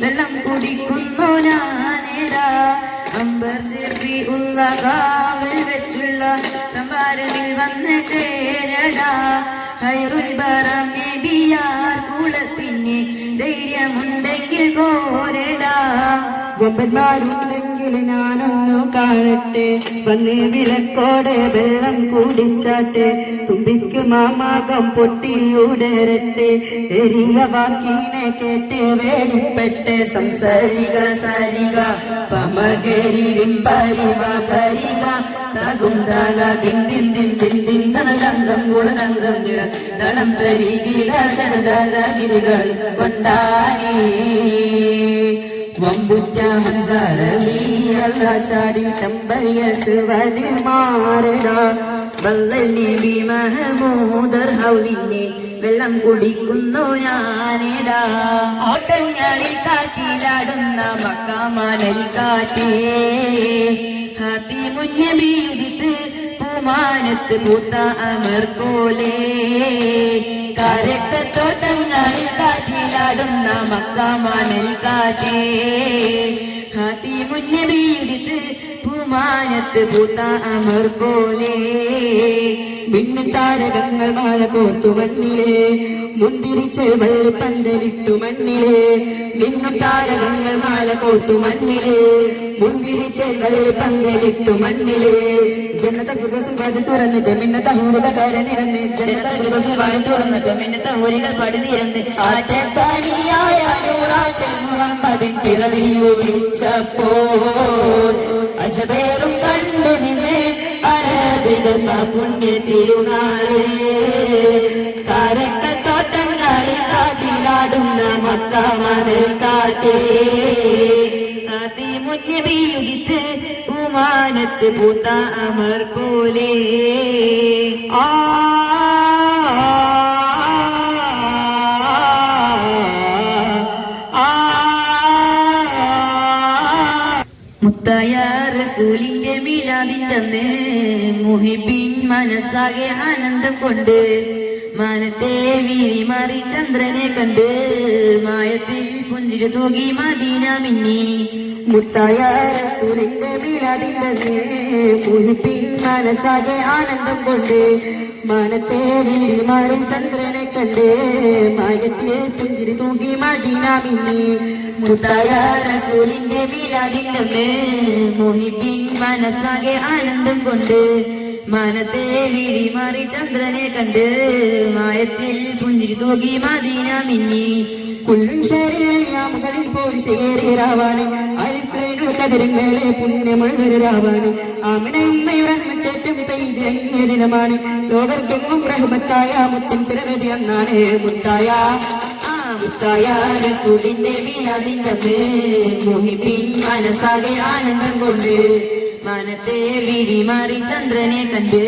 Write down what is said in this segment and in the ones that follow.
വെള്ളം കുടിക്കുന്നു ഞാനേടാ അമ്പർ ഷെഫി ഉള്ള കാവൽ വെച്ചുള്ള സംഭാരമിൽ വന്ന് ചേരടാ ഹൈറുൽ ബറാം നബിയാർ കുളത്തിന് ധൈര്യമുണ്ടെങ്കിൽ പോരടാ വമ്പന്മാരുണ്ടെങ്കിൽ ഞാനൊന്നു കാണട്ടെ വന്ന് വിളക്കോടെ വെള്ളം കുടിച്ചാട്ടെ തുമ്പിക്ക് മാമാകം പൊട്ടിയുടരട്ടെ എരിയ വാക്കിനെ കേട്ട് വേലിപ്പെട്ട് സംസാരിക സാരിക പമകരിരും പരിവ കരിക തകുന്താക ദിൻ ദിൻ ദിൻ ദിൻ ദിൻ നനതങ്കം ഗുണതങ്കം ദളം പരികിട ജനതാക ഗിരികൾ കൊണ്ടാടി വമ്പുറ്റ ഹംസരവി അല്ല ചാടി തമ്പരിയസുവതിൽ മാറട വല്ലൽ നബി മഹമൂദർ ഹൗലിനെ വെള്ളം കുടിക്കുന്നു ഞാനേടാ ഓട്ടങ്ങളിൽ കാറ്റിലാടുന്ന മക്കാമണൽ കാറ്റേ ഹാത്തിമുൻ നബി ഉദിത്ത് പൂമാനത്ത് പൂത്ത അമർ പോലെ കരക്കത്തോട്ടങ്ങളിൽ കാറ്റിലാടുന്ന മക്കാമണൽ കാറ്റേ ഹാത്തിമുൻ നബി ഉദിത്ത് പൂമാനത്ത് പൂത്ത അമർ പോലെ മിന്നു താരകങ്ങൾ മാല കോർത്തു മണ്ണിലെ മുന്തിരിച്ച് വെള്ളിപ്പന്തലിട്ടു മണ്ണിലെ മിന്നു താരകങ്ങൾ മാല കോർത്തു മണ്ണിലെ മുന്തിരിച്ച് വെള്ളിപ്പന്തലിട്ടു മണ്ണിലെ ജനത ഹൃദസുഭാജ് തുറന്നിട്ട് മിന്നത്ത ഹൂറുക കരനിരന്ന് ജനത ഹൃദസുഭാജ് തുറന്നിട്ട് മിന്നത്ത ഹൂരികൾ പടുതിരന്ന് ആറ്റത്താനിയായ നൂറാറ്റൽ മുഹമ്മദിൻ പിറവിയുദിച്ചപ്പോൾ അജബേറും കണ്ടു നിന്ന് അരബികൾ പുണ്യ തിരുനാളേ കാരക്കത്തോട്ടങ്ങളിൽ കാട്ടിലാടുന്ന മക്കാമണൽ കാറ്റേ ഹാത്തിമുൻ നബി ഉദിത്ത് പൂമാനത്ത് പൂത്ത അമർ പോലെ മുത്തായ റസൂലിന്റെ മീലാദിന്റെ മുഹിബിൻ മനസ്സാകെ ആനന്ദം കൊണ്ട് മാനത്തെ വീരിമാറി ചന്ദ്രനെ കണ്ട് മായത്തിൽ പുഞ്ചിരി തൂകി മദീന മിന്നി മുത്തായ റസൂലിന്റെ മീലാദിന്റെ മുഹിബിൻ മനസ്സാകെ ആനന്ദം കൊണ്ട് മാനത്തെ വീരിമാറിൽ ചന്ദ്രനെ കണ്ട് മായത്തിൽ പുഞ്ചിരി തൂകി മദീന മിന്നി മുത്തായ റസൂലിന്റെ മീലാദിന്റെ മുഹിബിൻ മനസ്സാകെ ആനന്ദം കൊണ്ട് മാനത്തെ വീരിമാറി ചന്ദ്രനെ കണ്ട് മായത്തിൽ പുഞ്ചിരി തൂകി മദീന മിന്നി കുല്ലും ശരീരങ്ങളിൽ പോലും ശേരിരാവാണ് അലിഫ്ലൈനു കതിരിന്മേലെ പുണ്യമുള്ളൊരു രാവാണ് ആമിനയുമ്മയുടെ റഹ്മത്തേറ്റം പെയ്തിറങ്ങിയ ദിനമാണ് ലോകർക്കെങ്ങും റഹ്മത്തായ മുത്തിൻ പിറവതി എന്നാണ് മുത്തായ റസൂലിന്റെ മീലാദിന്റെ മുഹിബിൻ മനസ്സാകെ ആനന്ദം കൊണ്ട് മാനത്തെ വീരിമാറി ചന്ദ്രനെ കണ്ട്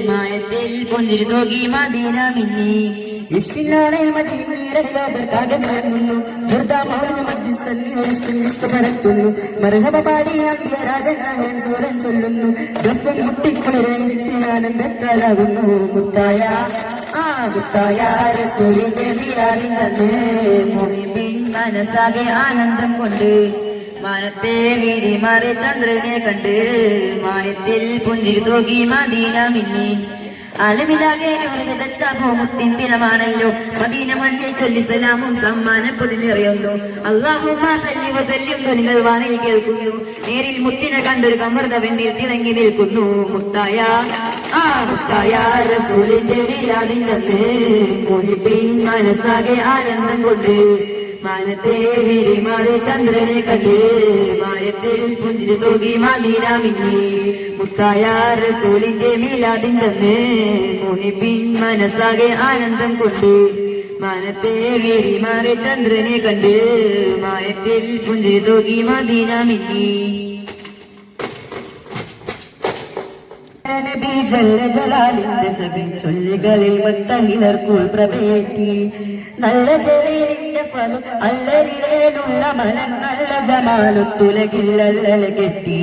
മായത്തിൽ പുഞ്ചിരി തൂകി മദീന മിന്നി ഇഷ്കിനാളെ മദീനയിലകന്നു ദുർദാമൗലി മദ്ദിസന്നി ഇഷ്ക് പരത്തുന്നു മർഹബ പാടി അംബിയ രാജൻ സോലൻ ചൊല്ലുന്നു ദഫൻ മുട്ടിക്കുളിരയിച്ച് ആനന്ദത്താലാകുന്നു മുത്തായ റസൂലിന്റെ മീലാദിന്റെ മുഹിബിൻ മനസ്സാകെ ആനന്ദം കൊണ്ട് മാനത്തെ വീരിമാറി ചന്ദ്രനെ കണ്ട് മായത്തിൽ പുഞ്ചിരി തൂകി മദീന മിന്നി അലമിലാകെ മുത്തിൻ ദിനമാണല്ലോ മദീന മണ്ണിൽ ചൊല്ലി സലാമും സമ്മാന പൊതിനിറയുന്നു അല്ലാഹുമ്മ സല്ലി വസല്ലിം നിങ്ങൾ വാണിൽ കേൾക്കുന്നു നേരിൽ മുത്തിനെ കണ്ടൊരു കമർദ വെണ്ണിൽ തിളങ്ങി നിൽക്കുന്നു മുത്തായ റസൂലിന്റെ മീലാദിന്റെ മുഹിബിൻ മനസ്സാകെ ആനന്ദം കൊണ്ട് മാനത്തെ വിരിമാറി ചന്ദ്രനെ കണ്ട് മായത്തിൽ പുഞ്ചിരി തൂകി മദീന മിന്നി മുത്തായ റസൂലിന്റെ മീലാദിന്റെന്ന് മോഹിപ്പിൻ മനസ്സാകെ ആനന്ദം കൊണ്ട് മാനത്തെ വിരിമാറി ചന്ദ്രനെ കണ്ട് മായത്തിൽ പുഞ്ചിരി തൂകി മദീന മിന്നി നബി ജല്ല ജലാലിന്റെ സബി ചൊല്ലുകളിൽ മുത്തഹിലർക്കുൾ പ്രഭയേറ്റി നല്ല ജലീലിന്റെ ഫലം അല്ലരിലേലുള്ള മലൻ നല്ല ജമാലുത്തുലകിൽ അല്ലല കെട്ടി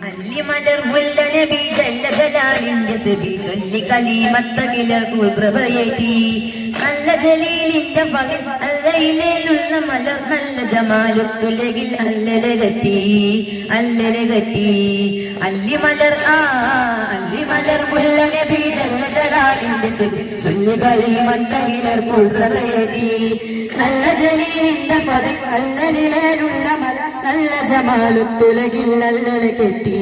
അല്ലിമലർ മുല്ല നബി ജല്ല ജലാലിന്റെ സബി ചൊല്ലി കലിമത്തഹിലർക്കുൾ പ്രഭയേറ്റി നല്ല ജലീലിന്റെ ഫലം അല്ലയിലുള്ള മലർ നല്ല ജമാലുത്തുലകിൽ അല്ലല കെട്ടി അല്ലിമലർ മുല്ല നബി ജല്ല ജലാലിന്റെ സബി ചൊല്ലി കലിമത്തഹിലർക്കുൾ പ്രഭയേറ്റി നല്ല ജലീലിന്റെ പദം അല്ലലിലേലുള്ള മല നല്ല ജമാലുത്തുലകിൽ അല്ലല കെട്ടി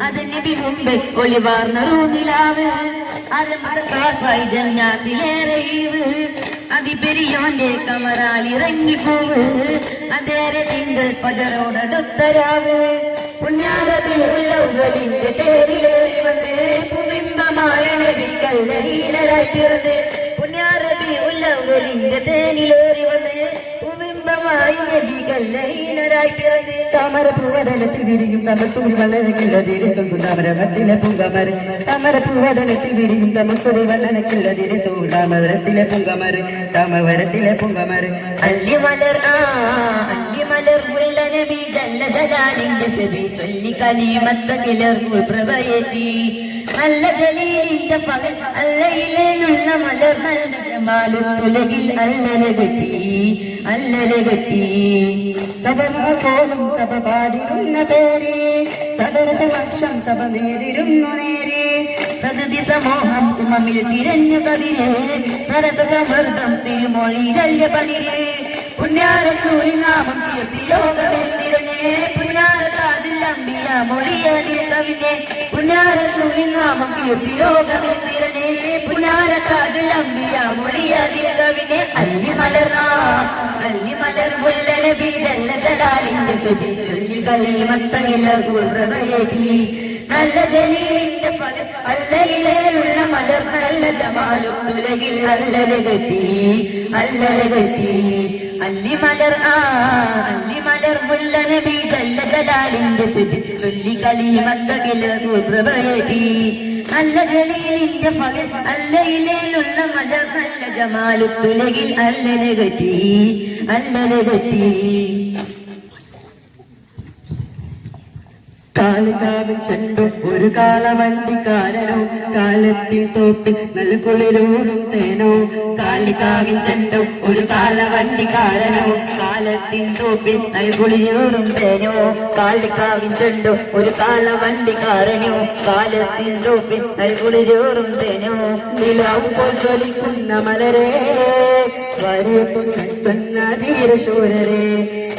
അത് നബി മുമ്പ് ഒളിവാർന്ന റൂനിലാവ് അരമക്കാസായി ജന്നാത്തിലേറെ അതിപെരിയോന്റെ കമറാലിറങ്ങിപ്പോവ് അതേറെ തിങ്കൾ പജറോടടുത്തരാവ് പുണ്യാരബിന്റെ തേരിലേറി വന്ന് പുബിംബമായ നബി കല്ലീലരായി പിറന്ന് പുണ്യാരബി ഉല്ലവലിന്റെ തേനിലേറി വന്ന് പുബിംബമായി നബി കല്ലീലരായി പിറന്ന് താമരപ്പൂവദനത്തിൽ വിരിയും തമസൂരി വല്ലനക്കില്ലതിരെ തൊങ്കും താമരമത്തിലെ പൂങ്കമർ താമരപ്പൂവദനത്തിൽ വിരിയും തമസൂരി വല്ലനക്കില്ലതിരെ തൊങ്കും താമരത്തിലെ പൂങ്കമർ അല്ലിമലർ മുല്ല നബി ജല്ല ജലാലിന്റെ സബി ചൊല്ലി കലിമത്തകിലർക്കുൾ പ്രഭയേറ്റി നല്ല ജലീലിന്റെ പകൽ അല്ലയിലുള്ള മലർ നല്ല ജമാലുത്തുലകിൽ അല്ലല കെട്ടി സഭപോലും സഭ പാടിരുന്ന പേര് സദരസവർഷം സഭ നേരിരുന്നു നേരെ സദതി സമൂഹം സുമമിൽ തിരഞ്ഞു കതിര് സരസ സമൃദ്ധം തിരുമൊഴിയിലല്ല പതിര് പുണ്യാരസൂലി നാമം കീർത്തി ലോകമിൽ നിറഞ്ഞേ പുണ്യാര താജുല്ലംബിയ മൊഴിയതിൽ കവിഞ്ഞേ പുണ്യാരസൂലി നാമം കീർത്തി ലോകമിൽ നിറഞ്ഞേ പുണ്യാര താജുല്ലംബിയ മൊഴിയതിൽ കവിഞ്ഞേ അല്ലിമലർ മുല്ല നബി ജല്ല ജലാലിന്റെ സബി ചൊല്ലി കലിമത്തകിലർക്കുൾ പ്രഭയേറ്റി നല്ല ജലീലിന്റെ ഫലം അല്ലയിലേലുള്ള മലർ നല്ല ജമാലുത്തുലകിൽ അല്ലല കെട്ടി അല്ലിമലർ മുല്ല നബി ജല്ല ജലാലിന്റെ സബി ചൊല്ലി കലിമത്തകിലർക്കുൾ പ്രഭയേറ്റി നല്ല ജലീലിന്റെ ഫലം അല്ലയിലേലുള്ള മലർ നല്ല ജമാലുത്തുലകിൽ അല്ലല കെട്ടി കാലുകാവിൽ ചെണ്ടു ഒരു കാളവണ്ടിക്കാരനോ കാലത്തിൻ തോപ്പിൽ നല്ല കുളിരൂറും തേനോ കാളികാവിൻ ചെണ്ടു ഒരു കാളവണ്ടിക്കാരനോ കാലത്തിൻ തോപ്പിൽ നൽകുളിയൂറും തേനോ കാളികാവിൻ ചെണ്ടു ഒരു കാളവണ്ടിക്കാരനോ കാലത്തിൻ തോപ്പിൽ നൽകുളിയൂറും തേനോ നിലാവ് പോൽ ജ്വലിക്കുന്ന മലരെ വരിയെത്തുന്ന ധീരശൂരരെ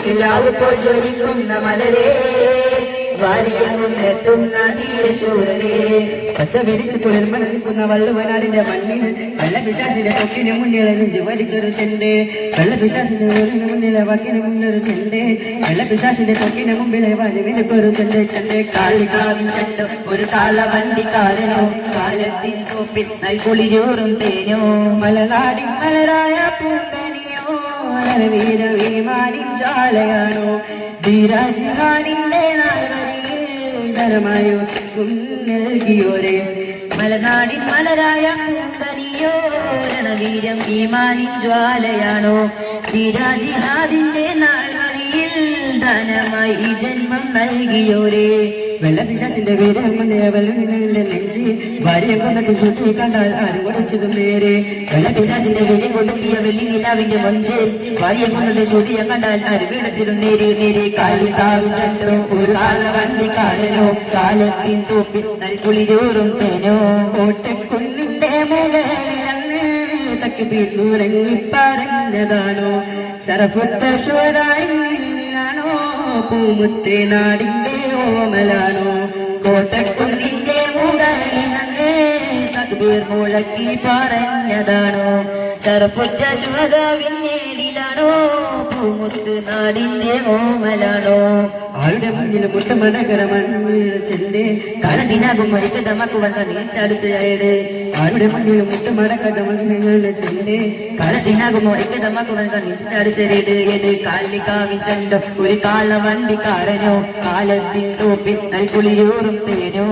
നിലാവ് പോൽ ജ്വലിക്കുന്ന മലരെ വാരിയെത്തുന്ന ധീരശൂരരെ പച്ച വിരിച്ച് കുളിർമ നിൽക്കുന്ന വള്ളുവനാടിന്റെ മണ്ണിൽ വെള്ളപിശാസിന്റെ തൊക്കിന് മുന്നിൽ നെഞ്ചു വലിച്ചൊരു ചെണ്ട് വെള്ളപിശാസിന്റെ ഊരിന് മുന്നിലെ വക്കിന് മുന്നൊരു ചെണ്ട് വെള്ളപിശാസിന്റെ തൊക്കിന് മുമ്പിലെ വലുവിനൊരു ചെണ്ട് കാളികാവിൻ ചെണ്ടു ഒരു കാളവണ്ടിക്കാരനോ കാലത്തിൻ തോപ്പിൽ നൽകുളിരൂറും തേനോ മലനാടിൻ മലരായ പൂന്തനിയോ വീരവിമാനിൻ ജാലയാണോ ധീരാജിഹാനിന്റെ നാൽവരിയിൽ ധനമായോ നൽകിയോരെ മലനാടിൻ മലരായ പൂങ്കനിയോ രണവീരം ഈമാനിൻ ജ്വാലയാണോ ധീരാജിഹാദിന്റെ നാൾവഴിയിൽ ദാനമായി ജന്മം നൽകിയോരെ വെള്ളപിശാസിന്റെ വീരമന്റെ വെള്ളമിന്റെ നെഞ്ചി ഭാര്യ കൊന്നത്തിൽ ചുറ്റി കണ്ടാൽ ആരും കൊടുച്ചതും നേരെ വെള്ളപിശാസിന്റെ വീര്യം കൊടുക്കിയ വെള്ളി നിലാവിന്റെ മൊഞ്ച് ഭാര്യ കൊന്നത് ചുതിയ കണ്ടാൽ ആര് വീടച്ചിടും നേരെ കാലിതാവും ചെണ്ടോ ഒരു കാലവണ്ടിക്കാരനോ കാലത്തിൻ തോപ്പിൽ നൽകുളിരൂറും തേനോ കോട്ടക്കുന്നിന്റെ മുകളിലന്ന് തക്ക് വീട്ടുറങ്ങി പറഞ്ഞതാണോ ശരഫുത്ത ശോരാണോ പൂമുത്തെ നാടിന്റെ ഓമലാണോ കോട്ടക്കുന്നിന്റെ മുകളിലന്ന് തക്ബീർ മുഴക്കി പറഞ്ഞതാണോ ശറഫുറ്റ ശുഹദാവിന്നേടിലാണോ പൂമുത്ത് നാടിന്റെ ഓമലാണോ ആരുടെ മുന്നിൽ മുട്ടമടകര മണ്ണിൽ ചെണ്ടേ കാലത്തിനാകും ഒരിക്കതമാക്കുവാൻ കണ്ണീച്ചടിച്ചയാട് ആരുടെ മുന്നിൽ മുട്ടമടക്കര മണ്ണിൽ ചെണ്ടേ കാലത്തിനാകും ഒരിക്കതമാക്കുവാൻ കണ്ണീച്ചടിച്ചരേട് ഏത് കാലിക്കാവിൻ ചെണ്ടോ ഒരു കാള വണ്ടിക്കാരനോ കാലത്തിൻ തോപ്പിൽ നൽകുളിയൂറും തേനോ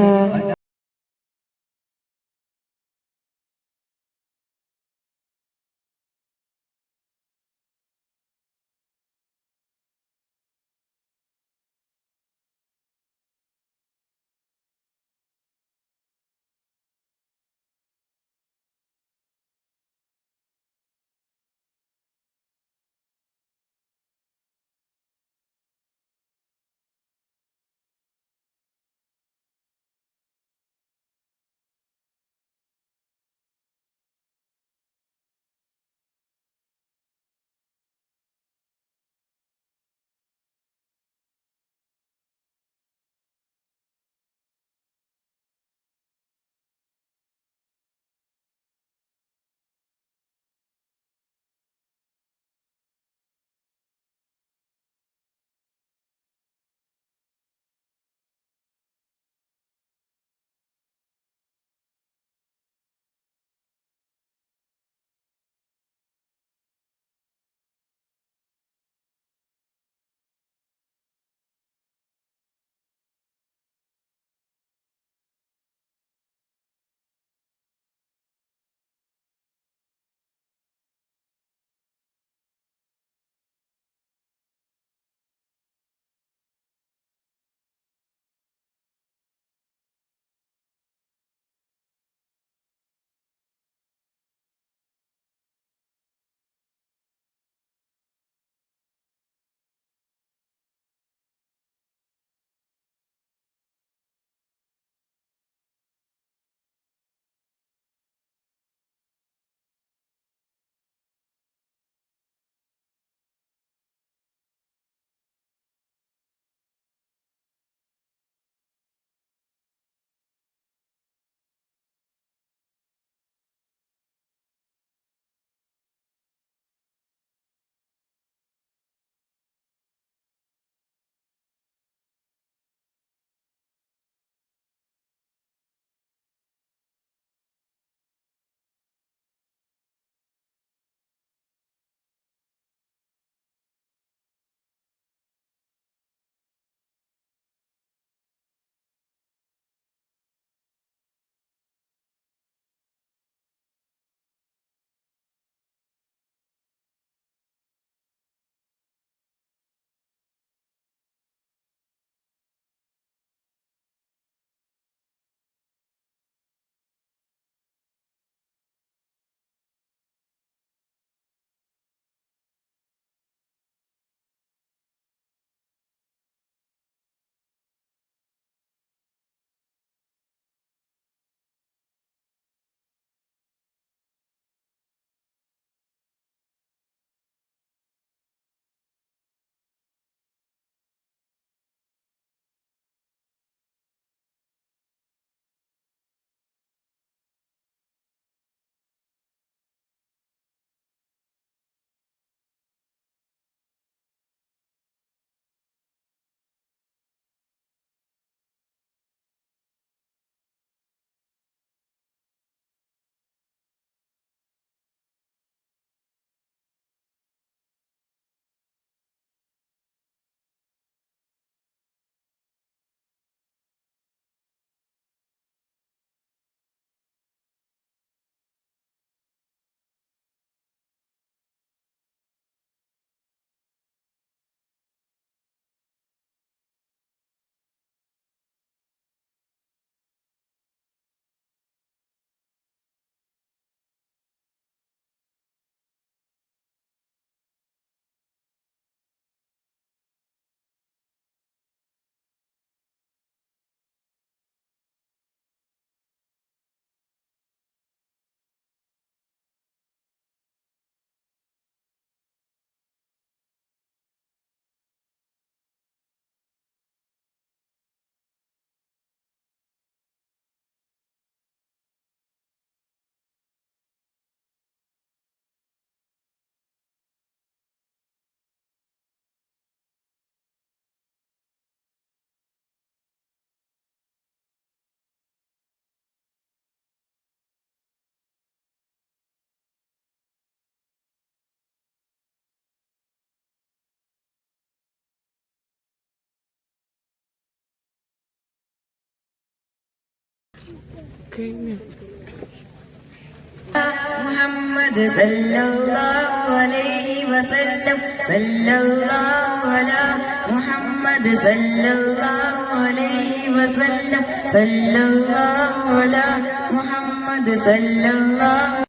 മുഹമ്മദ് സല്ലല്ലാഹു അലൈഹി വസല്ലം സല്ലല്ലാഹു അലാ മുഹമ്മദ് സല്ലല്ലാഹു അലൈഹി വസല്ലം സല്ലല്ലാഹു അലാ മുഹമ്മദ് സല്ലല്ലാഹു